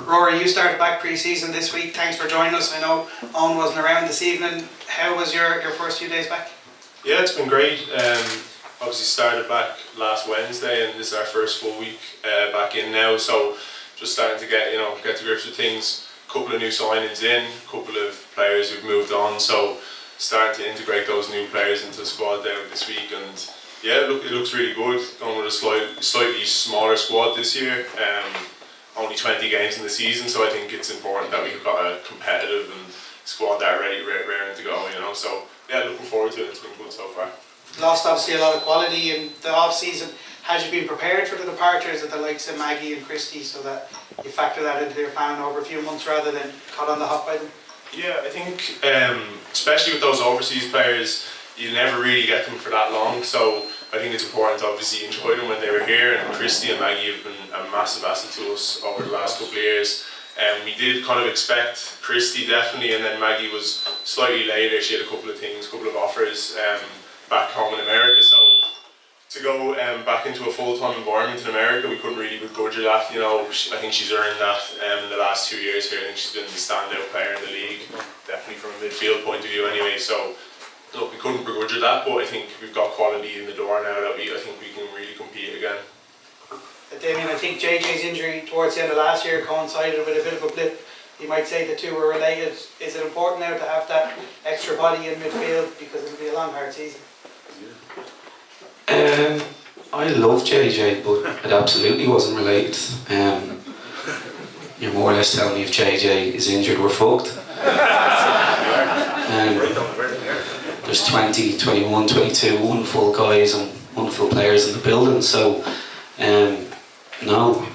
Rory, you started back pre-season this week. Thanks for joining us. I know Owen wasn't around this evening. How was your first few days back? Yeah, it's been great. Obviously started back last Wednesday, and this is our first full week back in now. So just starting to get to grips with things. A couple of new signings in, a couple of players who've moved on. So starting to integrate those new players into the squad there this week, and yeah, it looks really good. Going with a slightly smaller squad this year. Only 20 games in the season, so I think it's important that we've got a competitive and squad that are ready, raring to go. So yeah, looking forward to it. It's been good so far. Lost obviously a lot of quality in the off season. Had you been prepared for the departures of the likes of Maggie and Christie, so that you factor that into your plan over a few months rather than caught on the hop by them? Yeah, I think especially with those overseas players, you never really get them for that long. So I think it's important to obviously enjoy them when they were here. And Christie and Maggie have been a massive asset to us over the last couple of years. We did kind of expect Christie definitely, and then Maggie was slightly later. She had a couple of offers back home in America. So to go back into a full-time environment in America, we couldn't really begrudge her that. I think she's earned that in the last 2 years here. I think she's been the standout player in the league, definitely from a midfield point of view anyway. So look, we couldn't begrudge her that, but I think we've got quality in the door now that I think we can really compete again. Damien, I think JJ's injury towards the end of last year coincided with a bit of a blip. You might say the two were related. Is it important now to have that extra body in midfield, because it'll be a long, hard season? I love JJ, but it absolutely wasn't related. You're more or less telling me if JJ is injured, we're fucked. There's 20, 21, 22 wonderful guys and wonderful players in the building, so no.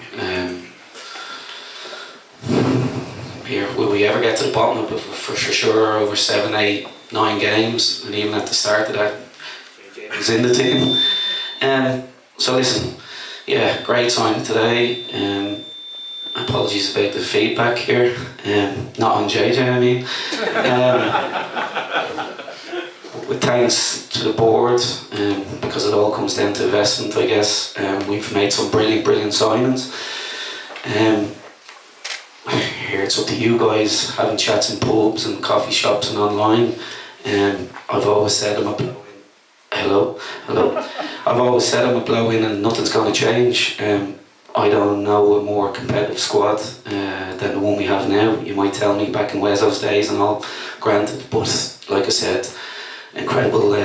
Here, will we ever get to the bottom of it? For sure, over 7, 8, 9 games, and even at the start of that, JJ was in the team. So listen, yeah, great signing today. Apologies about the feedback here, not on JJ, I mean. With thanks to the board, because it all comes down to investment, I guess. We've made some brilliant signings. Here it's up to you guys, having chats in pubs and coffee shops and online. I've always said I'm a blow-in. Hello. I've always said I'm a blow-in and nothing's going to change. I don't know a more competitive squad than the one we have now. You might tell me back in Wezo's days and all, granted, but like I said, incredible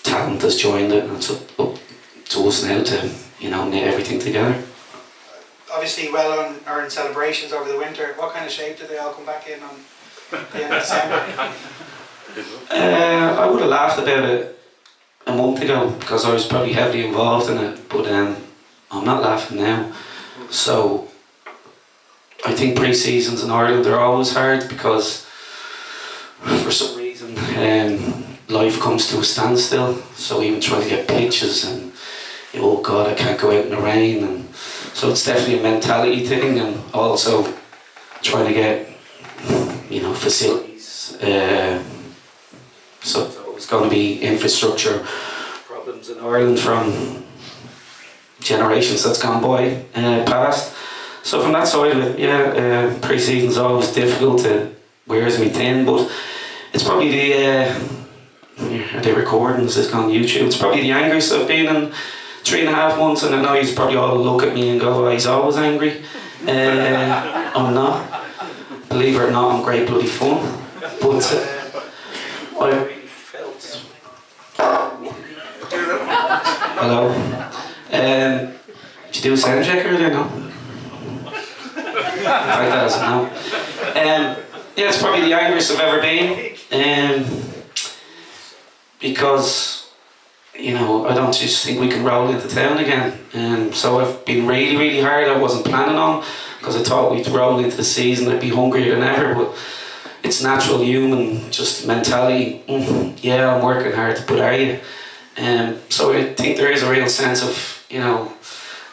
talent has joined it, and it's up to us now to knit everything together. Obviously well-earned celebrations over the winter. What kind of shape did they all come back in on the end of December? I would have laughed about it a month ago because I was probably heavily involved in it, but I'm not laughing now. So I think pre-seasons in Ireland are always hard because for some reason life comes to a standstill. So even trying to get pitches and oh god, I can't go out in the rain, and so it's definitely a mentality thing, and also trying to get facilities. So it's going to be infrastructure problems in Ireland from generations that's gone by past. So from that side of it, pre-season's always difficult. It wears me thin, but it's probably are they recording? Is this on YouTube? It's probably the angriest I've been in 3.5 months, and I know he's probably all look at me and go, oh, he's always angry. I'm not. Believe it or not, I'm great bloody fun. But I really felt. Hello. Did you do a sound check earlier? No? No. Yeah, it's probably the angriest I've ever been. Because I don't just think we can roll into town again. So I've been really hard. I wasn't planning on, because I thought we'd roll into the season, I'd be hungrier than ever, but it's natural human just mentality. Yeah, I'm working hard, but are you? So I think there is a real sense of,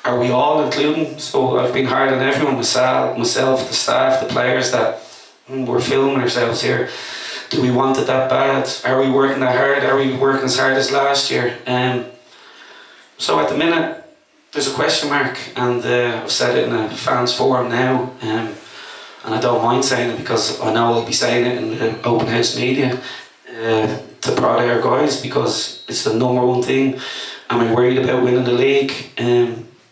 are we all including? So I've been hard on everyone, myself, the staff, the players, that we're filming ourselves here. Do we want it that bad? Are we working that hard? Are we working as hard as last year? So at the minute, there's a question mark, and I've said it in a fans forum now, and I don't mind saying it because I know I'll be saying it in the open house media to prod our guys, because it's the number one thing. Am I worried about winning the league?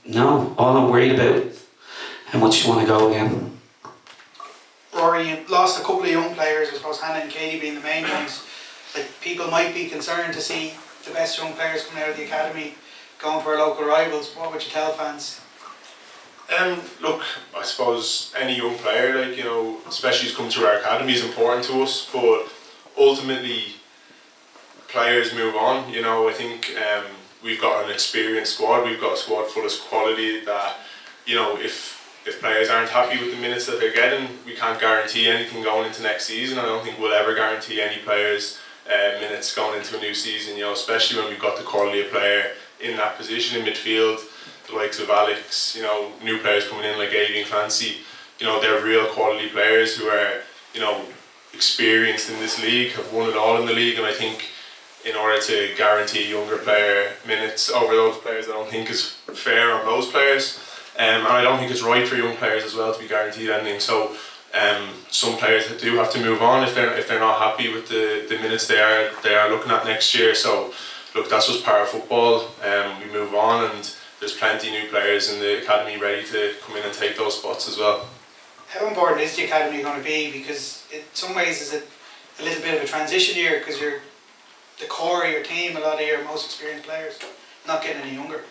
No, all I'm worried about is how much you want to go again. Rory, you lost a couple of young players, I suppose Hannah and Katie being the main ones. Like, people might be concerned to see the best young players coming out of the academy going for our local rivals. What would you tell fans? Look, I suppose any young player, like, you know, especially who's come through our academy, is important to us, but ultimately players move on. You know, I think we've got an experienced squad, we've got a squad full of quality that, you know, if players aren't happy with the minutes that they're getting, we can't guarantee anything going into next season. I don't think we'll ever guarantee any players minutes going into a new season, you know, especially when we've got the quality of player in that position in midfield, the likes of Alex, you know, new players coming in like Avian Clancy, you know, they're real quality players who are, you know, experienced in this league, have won it all in the league, and I think in order to guarantee a younger player minutes over those players, I don't think is fair on those players. And I don't think it's right for young players as well to be guaranteed anything. So some players do have to move on if they're not happy with the minutes they are looking at next year. So look, that's just part of football. We move on, and there's plenty new players in the academy ready to come in and take those spots as well. How important is the academy going to be? Because in some ways is it a little bit of a transition year, because you're the core of your team, a lot of your most experienced players not getting any younger.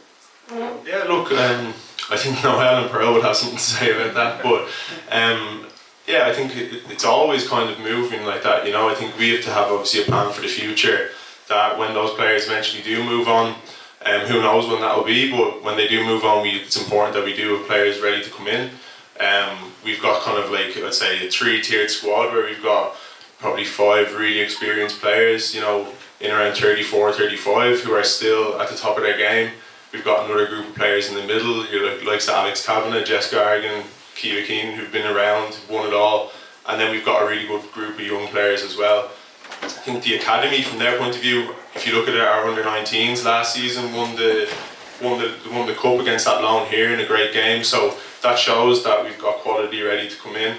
Yeah, look, I think Noel and Pearl would have something to say about that, but yeah, I think it's always kind of moving like that, you know. I think we have to have obviously a plan for the future, that when those players eventually do move on, who knows when that will be, but when they do move on, it's important that we do have players ready to come in. We've got kind of like, let's say, a 3-tiered squad where we've got probably 5 really experienced players, you know, in around 34, 35, who are still at the top of their game. We've got another group of players in the middle, your likes of Alex Kavanagh, Jess Gargan, Kiva Keenan, who've been around, won it all, and then we've got a really good group of young players as well. I think the academy, from their point of view, if you look at it, our under-19s last season won the cup against that Athlone here in a great game, so that shows that we've got quality ready to come in.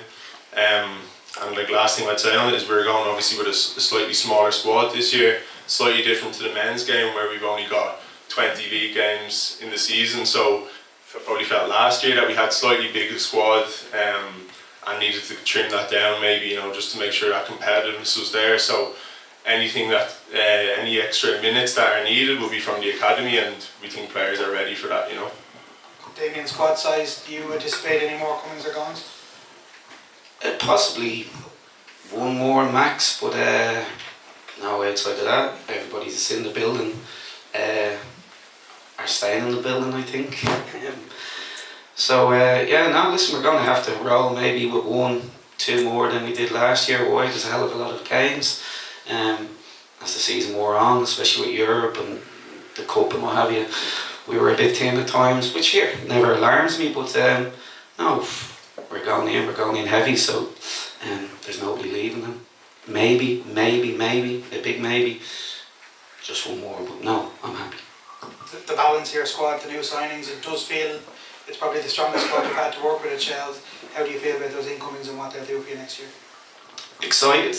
And like last thing I'd say on it is we're going obviously with a slightly smaller squad this year, slightly different to the men's game where we've only got 20 league games in the season, so I probably felt last year that we had slightly bigger squad and needed to trim that down maybe, you know, just to make sure that competitiveness was there. So anything that any extra minutes that are needed will be from the academy, and we think players are ready for that, you know. Damien, squad size, do you anticipate any more comings or goings? Possibly one more max, but no, outside of that, everybody's in the building. Are staying in the building, I think. So yeah, no, listen, we're going to have to roll maybe with 1-2 more than we did last year. Why? There's a hell of a lot of games as the season wore on, especially with Europe and the Cup and what have you. We were a bit thin at times, which here never alarms me, but no, we're going in heavy, so there's nobody leaving them. Maybe, a big maybe, just one more, but no, I'm happy. The balance of your squad, the new signings, it does feel it's probably the strongest squad you've had to work with at Shells. How do you feel about those incomings and what they'll do for you next year? Excited.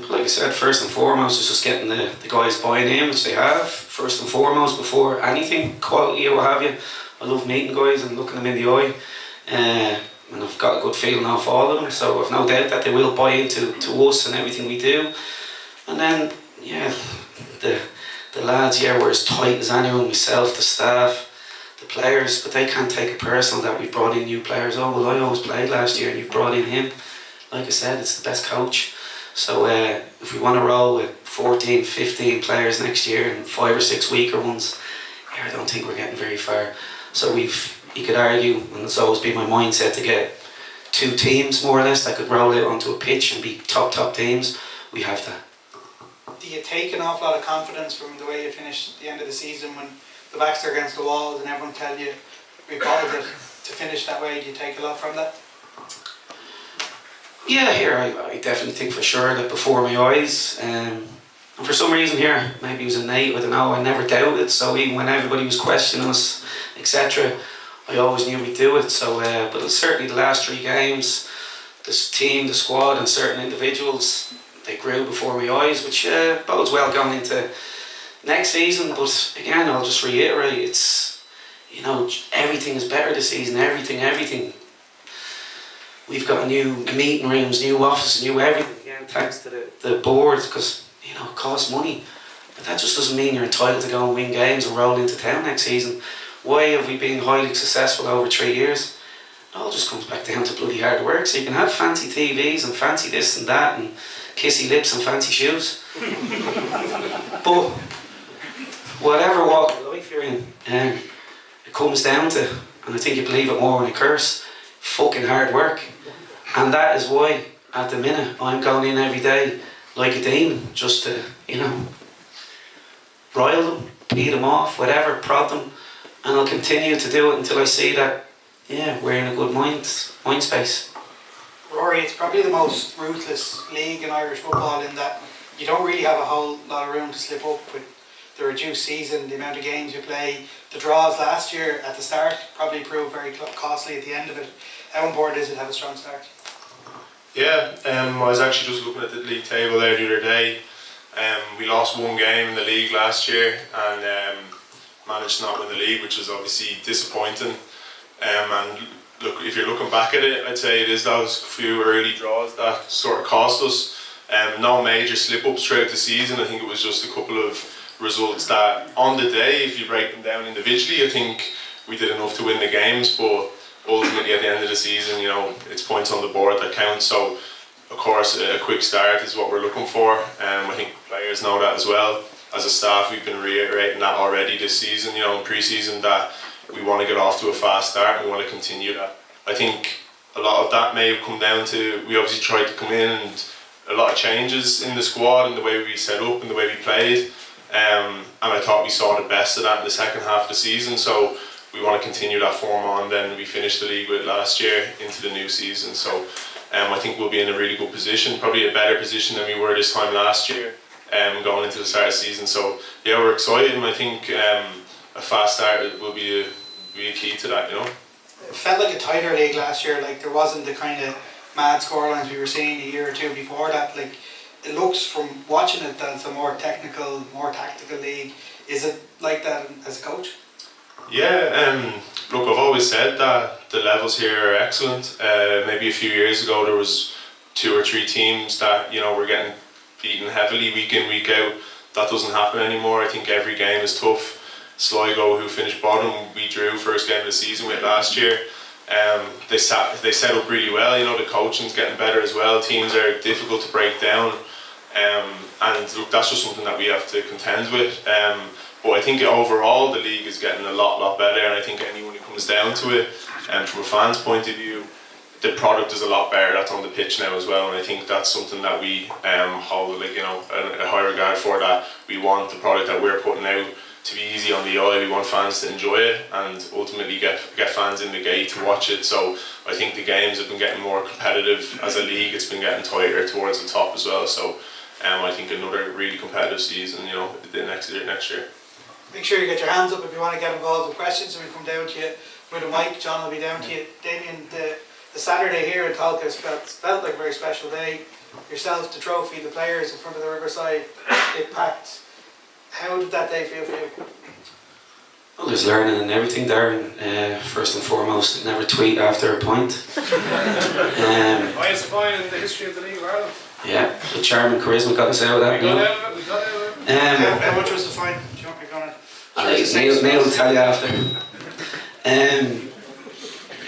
Like I said, first and foremost, it's just getting the guys buying in, which they have. First and foremost, before anything, quality or what have you. I love meeting guys and looking them in the eye. And I've got a good feeling off all of them, so I've no doubt that they will buy into us and everything we do. And then, yeah, the lads, yeah, we're as tight as anyone, myself, the staff, the players, but they can't take it personal that we've brought in new players. Oh, well, I always played last year and you've brought in him. Like I said, it's the best coach. So if we want to roll with 14, 15 players next year and 5 or 6 weaker ones, yeah, I don't think we're getting very far. So you could argue, and it's always been my mindset, to get 2 teams more or less that could roll out onto a pitch and be top teams. We have that. Do you take an awful lot of confidence from the way you finish the end of the season when the backs are against the walls and everyone tell you we've got it to finish that way? Do you take a lot from that? Yeah, here I definitely think for sure that before my eyes, And for some reason here, maybe it was innate, I don't know, I never doubted. So even when everybody was questioning us, etc., I always knew we'd do it. So, but it was certainly the last 3 games, this team, the squad, and certain individuals, they grew before my eyes, which bodes well going into next season. But again, I'll just reiterate, it's, you know, everything is better this season. Everything. We've got new meeting rooms, new offices, new everything. Again, thanks to the board, because, you know, it costs money. But that just doesn't mean you're entitled to go and win games and roll into town next season. Why have we been highly successful over 3 years? It all just comes back down to bloody hard work. So you can have fancy TVs and fancy this and that and kissy lips and fancy shoes. But whatever walk of life you're in, it comes down to, and I think you believe it more when it curse, fucking hard work. And that is why, at the minute, I'm going in every day like a demon, just to, you know, rile them, beat them off, whatever, prod them, and I'll continue to do it until I see that, yeah, we're in a good mind space. Rory, it's probably the most ruthless league in Irish football in that you don't really have a whole lot of room to slip up with the reduced season, the amount of games you play. The draws last year at the start probably proved very costly at the end of it. How important is it to have a strong start? Yeah, I was actually just looking at the league table there the other day. We lost 1 game in the league last year and managed to not win the league, which was obviously disappointing. And look, if you're looking back at it, I'd say it is those few early draws that sort of cost us. No major slip-ups throughout the season. I think it was just a couple of results that on the day, if you break them down individually, I think we did enough to win the games, but ultimately at the end of the season, you know, it's points on the board that count. So of course a quick start is what we're looking for. I think players know that as well. As a staff, we've been reiterating that already this season, you know, in pre-season, that we want to get off to a fast start and we want to continue that. I think a lot of that may have come down to, we obviously tried to come in and a lot of changes in the squad and the way we set up and the way we played. And I thought we saw the best of that in the second half of the season, so we want to continue that form on. Then we finished the league with last year into the new season, so I think we'll be in a really good position, probably a better position than we were this time last year, going into the start of the season. So yeah, we're excited, and I think a fast start will be a key to that, you know. It felt like a tighter league last year, like there wasn't the kind of mad scorelines we were seeing a year or two before that. Like, it looks from watching it that it's a more technical, more tactical league. Is it like that as a coach? Yeah, look, I've always said that the levels here are excellent. Maybe a few years ago there was 2 or 3 teams that, you know, were getting beaten heavily week in, week out. That doesn't happen anymore. I think every game is tough. Sligo, who finished bottom, we drew first game of the season with last year. They set up really well. You know, the coaching's getting better as well. Teams are difficult to break down, and look, that's just something that we have to contend with. But I think overall the league is getting a lot better, and I think anyone who comes down to it, from a fan's point of view, the product is a lot better. That's on the pitch now as well, and I think that's something that we hold, like, you know, a high regard for. That we want the product that we're putting out to be easy on the eye. We want fans to enjoy it and ultimately get fans in the gate to watch it. So I think the games have been getting more competitive as a league. It's been getting tighter towards the top as well. So I think another really competitive season, you know, next year. Make sure you get your hands up if you want to get involved with questions, and we come down to you with a mic. John will be down to you. Damien, the Saturday here in Talca felt like a very special day. Yourself, the trophy, the players in front of the Riverside, it packed. How did that day feel for you? Well, there's learning and everything, Darren. First and foremost, never tweet after a point. Highest fine in the history of the League of Ireland. Yeah, the charm and charisma got us out of that. We got out of it. How much was the fine? Do you want me going Neil will tell you after.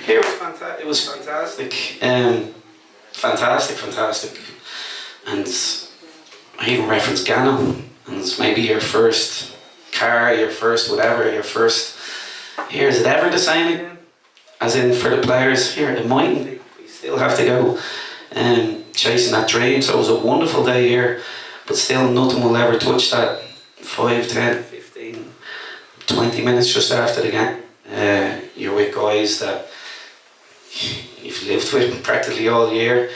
Here it was fantastic. Fantastic. And I even referenced Gano. And it's maybe your first car, your first whatever, your first... Here, is it ever the same again? As in, for the players, here, it mightn't be. We still have to go chasing that dream. So it was a wonderful day here, but still nothing will ever touch that 5, 10, 15, 20 minutes just after the game. You're with guys that you've lived with practically all year.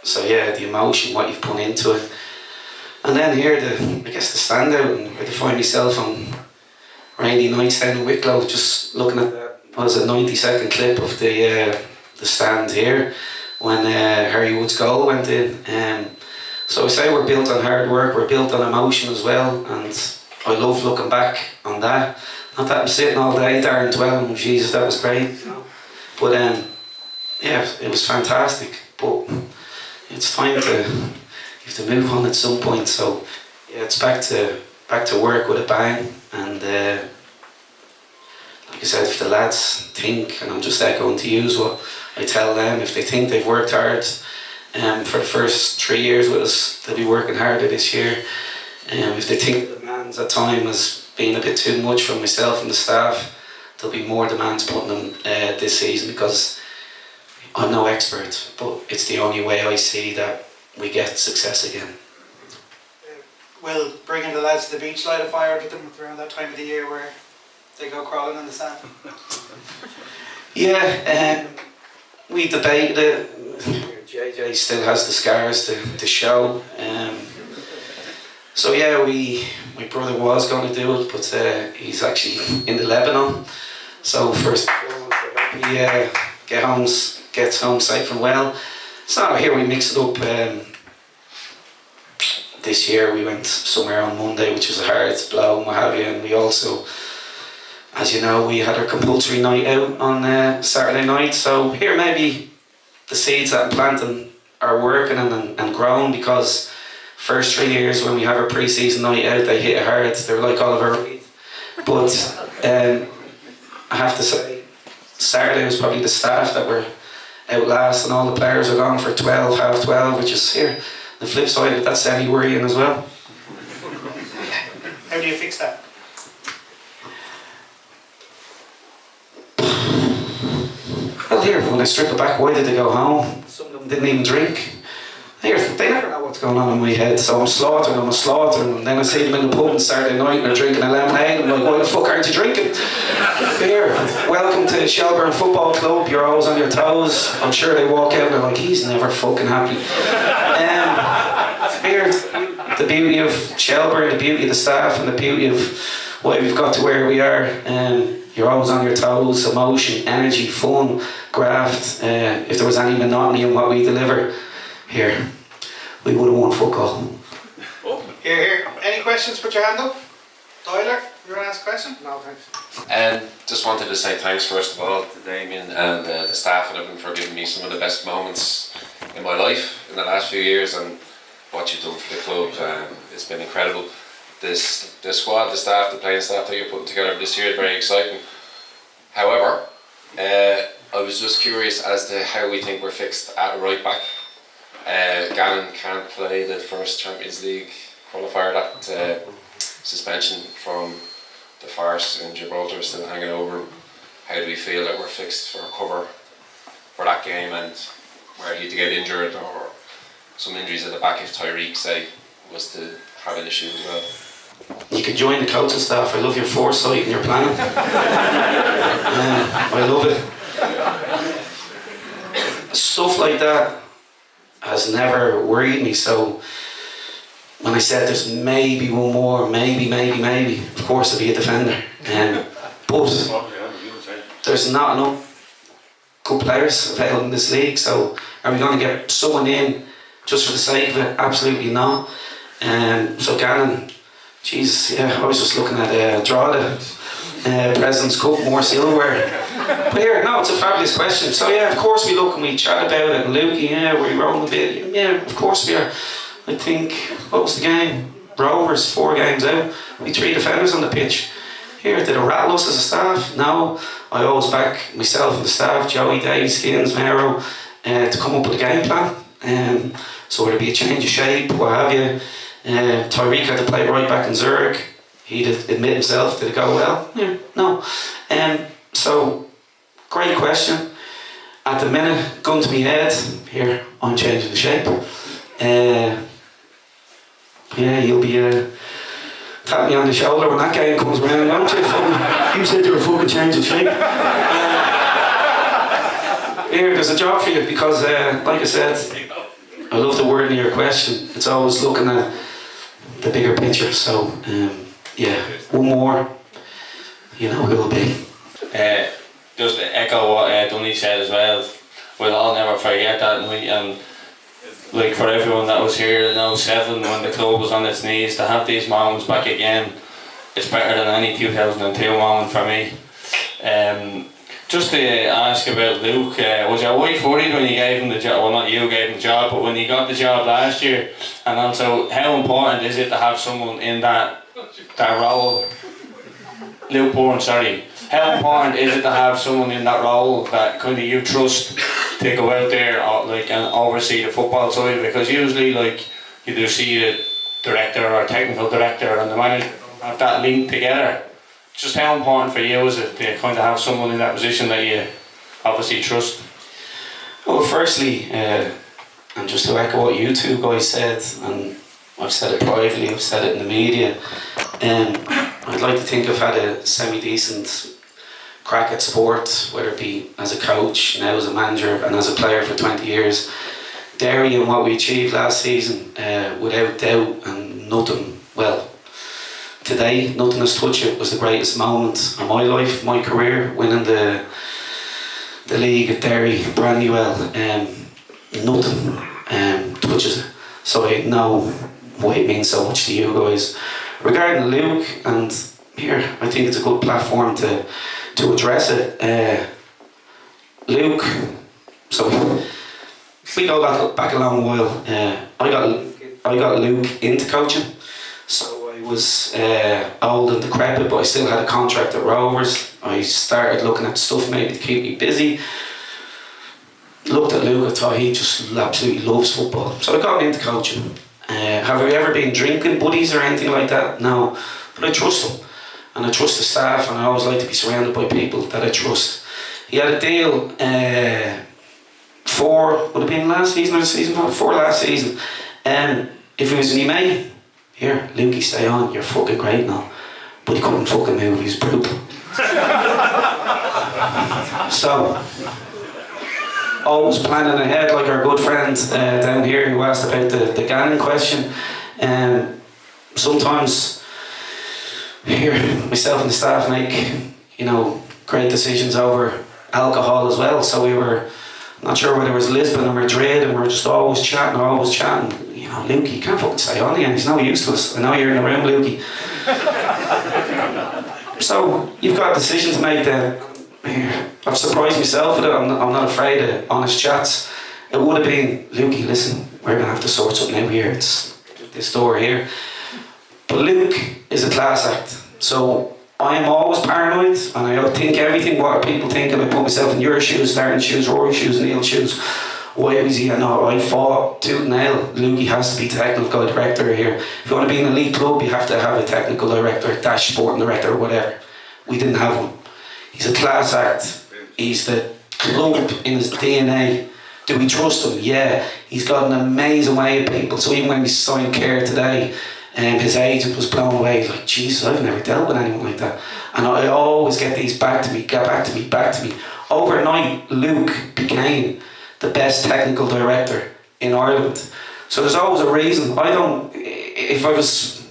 So yeah, the emotion, what you've put into it. And then here, I guess the standout, and where to find myself on rainy nights down in Wicklow, just looking at that, was a 90-second clip of the stand here when Harry Wood's goal went in. So I say we're built on hard work, we're built on emotion as well, and I love looking back on that. Not that I'm sitting all day there and dwelling, Jesus, that was great. But yeah, it was fantastic. But it's time to move on at some point. So yeah, it's back to work with a bang. And like I said, if the lads think, and I'm just echoing to use what I tell them, if they think they've worked hard for the first 3 years with us, they'll be working harder this year. If they think the demands at time has been a bit too much from myself and the staff, there'll be more demands put on them this season, because I'm no expert, but it's the only way I see that we get success again. Will bringing the lads to the beach light a fire to them around that time of the year where they go crawling in the sand? Yeah, we debated it. JJ still has the scars to show. So yeah, my brother was going to do it, but he's actually in the Lebanon. So first he gets home safe and well. So here we mix it up. This year we went somewhere on Monday, which was a hard blow and what have you, and we also, as you know, we had our compulsory night out on Saturday night. So here maybe the seeds that I'm planting are working and growing, because first 3 years when we have our pre-season night out, they hit it hard. They're like Oliver Reed. But I have to say, Saturday was probably the staff that were out last, and all the players are gone for 12, half 12, which is here. The flip side of it, that's semi-worrying as well. How do you fix that? Well, here, when I strip it back, why did they go home? Some of them didn't even drink. Here, they never know what's going on in my head, so I'm slaughtering, and then I see them in the pub on Saturday night and they're drinking a lemonade, and I'm like, why the fuck aren't you drinking? Here, welcome to Shelbourne Football Club, you're always on your toes. I'm sure they walk out and they're like, he's never fucking happy. Here, the beauty of Shelbourne, the beauty of the staff, and the beauty of why we've got to where we are. You're always on your toes, emotion, energy, fun, graft. If there was any monotony in what we deliver, here, we would have won fuck all. Here. Any questions? Put your hand up. Tyler, you want to ask a question? No, thanks. Just wanted to say thanks first of all to Damien and the staff at Everton for giving me some of the best moments in my life in the last few years, and what you've done for the club. It's been incredible. The squad, the staff, the playing staff that you're putting together this year is very exciting. However, I was just curious as to how we think we're fixed at right back. Gannon can't play the first Champions League qualifier. That suspension from the farce in Gibraltar is still hanging over him. How do we feel that we're fixed for cover for that game, and were he to get injured or some injuries at the back if Tyreek, say, was to have an issue as well? You can join the coaching staff. I love your foresight and your planning. I love it. Stuff like that has never worried me. So when I said there's maybe one more, maybe, of course it'll be a defender. But there's not enough good players available in this league. So are we going to get someone in just for the sake of it? Absolutely not. So Gannon, Jesus, yeah, I was just looking at Drogheda, President's Cup, more silverware. But here, no, it's a fabulous question. So yeah, of course we look and we chat about it, and Lukey, yeah, we roll a bit. Yeah, of course we are. I think, what was the game? Rovers, 4 games out. We 3 defenders on the pitch. Here, did it rattle us as a staff? No. I always back myself and the staff, Joey, Dave, Skins, Mero, to come up with a game plan. So it'll be a change of shape, what have you. Tyreek had to play right back in Zurich. He'd admit himself, did it go well? Yeah, no. So, great question. At the minute, gun to me head, here, I'm changing the shape. Yeah, you'll be tapping me on the shoulder when that game comes around, won't you? You said you were fucking changing shape. Here, there's a job for you, because, like I said, I love the word in your question. It's always looking at the bigger picture. So yeah, one more, you know who will be. Just to echo what Dunny said as well, we'll all never forget that, and like for everyone that was here in 07 when the club was on its knees, to have these moments back again, it's better than any 2002 moment for me. Just to ask about Luke, was your wife worried when you gave him the job? Well, not you gave him the job, but when he got the job last year, and also how important is it to have someone in that role? Luke Bourne, sorry. How important is it to have someone in that role that kind of you trust to go out there and oversee the football side? Because usually, like, you do see the director or technical director and the manager have that link together. Just how important for you is it to kind of have someone in that position that you obviously trust? Well, firstly, and just to echo what you two guys said, and I've said it privately, I've said it in the media, I'd like to think I've had a semi-decent crack at sport, whether it be as a coach, now as a manager, and as a player for 20 years. Derry and what we achieved last season, without doubt, and nothing, well, today, nothing has touched it, was the greatest moment of my life, my career, winning the league at Derry, Brandywell. Nothing touches it. So I know why it means so much to you guys. Regarding Luke, and here, I think it's a good platform to address it. Luke, so we go back a long while. I got Luke into coaching. So I was old and decrepit, but I still had a contract at Rovers. I started looking at stuff maybe to keep me busy. Looked at Luke, I thought he just absolutely loves football. So I got him into coaching. Have we ever been drinking buddies or anything like that? No. But I trust him. And I trust the staff, and I always like to be surrounded by people that I trust. He had a deal would have been last season or the season before last season. If he was an mate, here, Lukey, stay on, you're fucking great now. But he couldn't fucking move, he was brutal. So, always planning ahead, like our good friend down here who asked about the Gannon question. Sometimes, here, myself and the staff make, great decisions over alcohol as well. So we were, not sure whether it was Lisbon or Madrid, and we were just always chatting. Lukey, you can't fucking stay on again, he's no use to us. I know you're in the room, Lukey. So you've got decisions to make that I've surprised myself with it. I'm not afraid of honest chats. It would have been, Lukey, listen, we're going to have to sort something out here. It's this door here. But Luke is a class act. So I am always paranoid, and I think everything what people think, and I put myself in your shoes, Darren's shoes, Rory's shoes, Neil's shoes. Why was he? I fought tooth and nail. Lukey has to be technical director here. If you want to be an elite club, you have to have a technical director, dash sporting director, or whatever. We didn't have one. He's a class act. He's the club in his DNA. Do we trust him? Yeah. He's got an amazing way of people. So even when we signed Care today, his agent was blown away. He's like, Jesus, I've never dealt with anyone like that. And I always get these back to me. Overnight, Luke became the best technical director in Ireland. So there's always a reason. If I was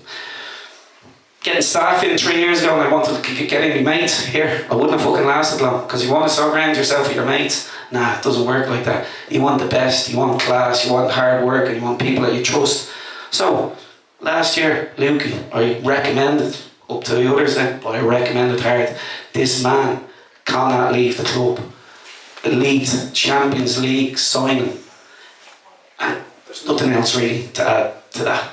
getting staff in 3 years ago and I wanted to get in my mates here, I wouldn't have fucking lasted long, because you want to surround yourself with your mates. Nah, it doesn't work like that. You want the best, you want class, you want hard work, and you want people that you trust. So last year, Luke, I recommended, up to the others then, but I recommended hard, this man cannot leave the club. Elite Champions League signing, and there's nothing else really to add to that.